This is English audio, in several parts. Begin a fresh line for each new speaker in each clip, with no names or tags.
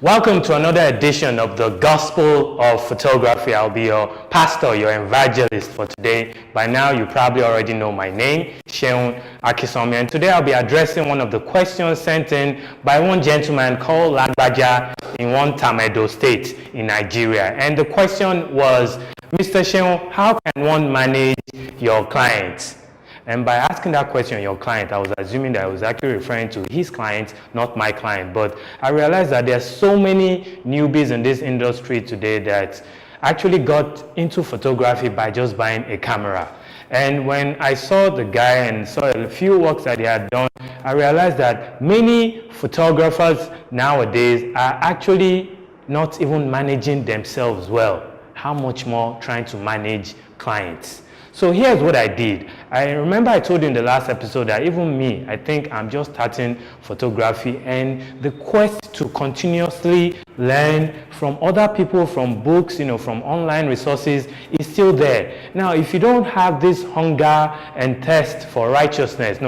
Welcome to another edition of the Gospel of Photography. I'll be your pastor, your evangelist for today. By now, you probably already know my name, Seun Akisomi, and today I'll be addressing one of the questions sent in by one gentleman called Lagbaja in one Tamedo state in Nigeria. And the question was, Mr. Seun, how can one manage your clients? And by asking that question, your client, I was assuming that I was actually referring to his client, not my client. But I realized that there are so many newbies in this industry today that actually got into photography by just buying a camera. And when I saw the guy and saw a few works that he had done, I realized that many photographers nowadays are actually not even managing themselves well. How much more trying to manage clients? So here's what I did. I remember I told you in the last episode that even me, I think I'm just starting photography, and the quest to continuously learn from other people, from books, from online resources is still there. Now, if you don't have this hunger and thirst for righteousness,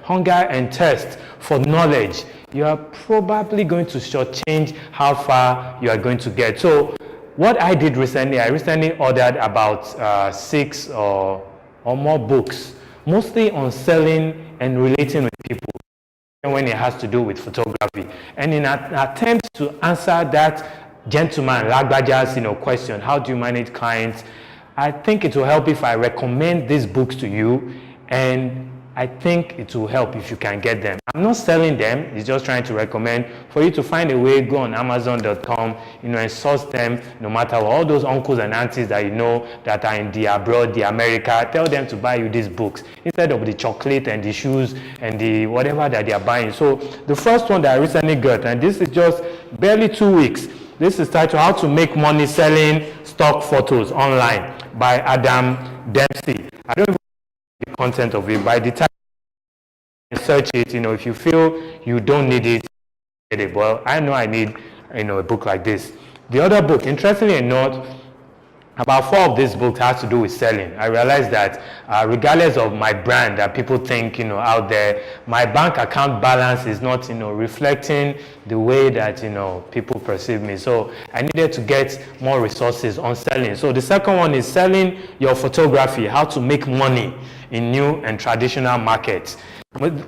hunger and thirst for knowledge, you are probably going to shortchange how far you are going to get. So what I did recently, I recently ordered about 6 or more books, mostly on selling and relating with people when it has to do with photography. And in an attempt to answer that gentleman, Lagbaja's question, how do you manage clients, I think it will help if I recommend these books to you, and I think it will help if you can get them. I'm not selling them, it's just trying to recommend for you to find a way, go on Amazon.com, and source them no matter what. All those uncles and aunties that you know that are in the abroad, the America, tell them to buy you these books instead of the chocolate and the shoes and the whatever that they are buying. So the first one that I recently got, and this is just barely 2 weeks, this is titled How to Make Money Selling Stock Photos Online by Adam Dempsey. I don't even know the content of it. By the time you search it, if you feel you don't need it, get it. Well, I know I need, a book like this. The other book, interestingly enough, about 4 of these books has to do with selling. I realized that regardless of my brand that people think, out there, my bank account balance is not, reflecting the way that, people perceive me. So I needed to get more resources on selling. So the second one is selling your photography, how to make money in new and traditional markets.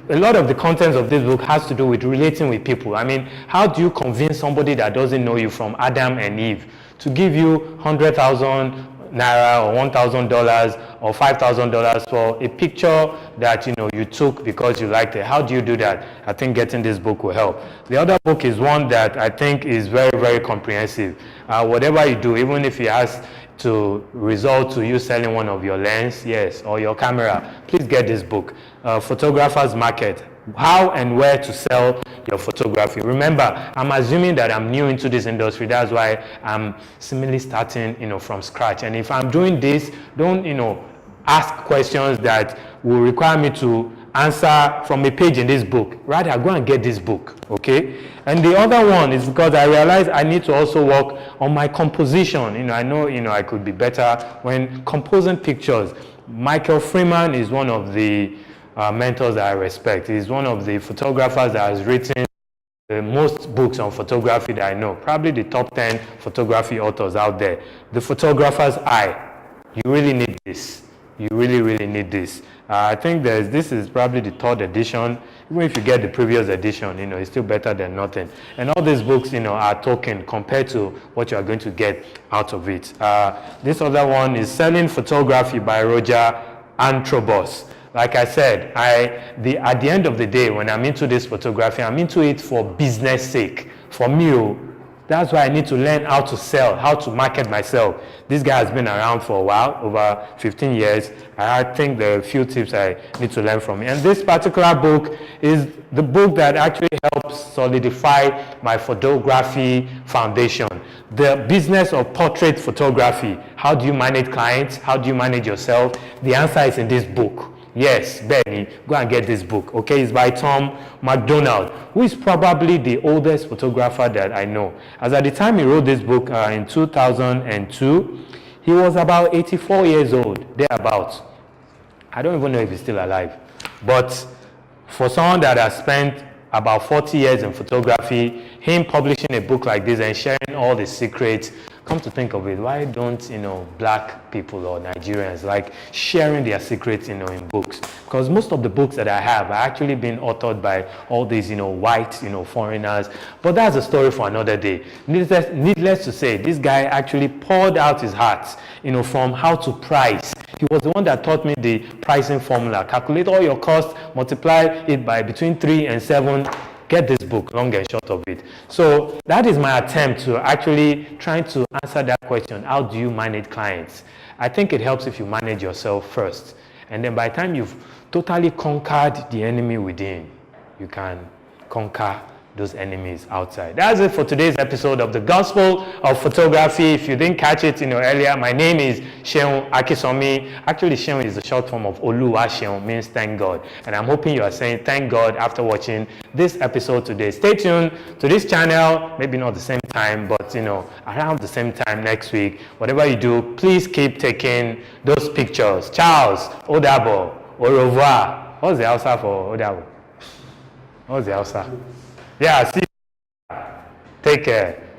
A lot of the contents of this book has to do with relating with people. I mean, how do you convince somebody that doesn't know you, from Adam and Eve, to give you 100,000 naira or $1,000 or $5,000 for a picture that you took because you liked it? How do you do that? I think getting this book will help. The other book is one that I think is very, very comprehensive. Whatever you do, even if it has to result to you selling one of your lens, or your camera, please get this book, Photographer's Market, How and Where to Sell Your Photography. Remember, I'm assuming that I'm new into this industry. That's why I'm seemingly starting, from scratch. And if I'm doing this, don't, ask questions that will require me to answer from a page in this book. Rather, go and get this book, okay? And the other one is because I realized I need to also work on my composition. I know, I could be better when composing pictures. Michael Freeman is one of the mentors that I respect. He's one of the photographers that has written the most books on photography that I know. Probably the top 10 photography authors out there. The Photographer's Eye. You really need this. You really, really need this. I think this is probably the 3rd edition. Even if you get the previous edition, it's still better than nothing. And all these books, are token compared to what you are going to get out of it. This other one is Selling Photography by Roger Antrobus. Like I said, at the end of the day, when I'm into this photography, I'm into it for business sake. For me, that's why I need to learn how to sell, how to market myself. This guy has been around for a while, over 15 years. I think there are a few tips I need to learn from him. And this particular book is the book that actually helps solidify my photography foundation. The Business of Portrait Photography. How do you manage clients? How do you manage yourself? The answer is in this book. Yes, Benny, go and get this book, okay? It's by Tom MacDonald, who is probably the oldest photographer that I know. As at the time he wrote this book in 2002, he was about 84 years old, thereabouts. I don't even know if he's still alive. But for someone that has spent about 40 years in photography, him publishing a book like this and sharing all the secrets. Come to think of it, why don't, black people or Nigerians like sharing their secrets, in books? Because most of the books that I have are actually being authored by all these, white, foreigners. But that's a story for another day. Needless to say, this guy actually poured out his heart, from how to price. He was the one that taught me the pricing formula. Calculate all your costs, multiply it by between 3 and 7. Get this book, long and short of it. So that is my attempt to actually trying to answer that question. How do you manage clients? I think it helps if you manage yourself first. And then by the time you've totally conquered the enemy within, you can conquer those enemies outside. That's it for today's episode of the Gospel of Photography. If you didn't catch it, earlier, my name is Seun Akisanmi. Actually, Seun is the short form of Oluwa Seun, means thank God. And I'm hoping you are saying thank God after watching this episode today. Stay tuned to this channel, maybe not the same time, but around the same time next week. Whatever you do, please keep taking those pictures. Charles, Odabo, au revoir. What's the Hausa for Odabo? What's the Hausa? Yeah, see you. Take care.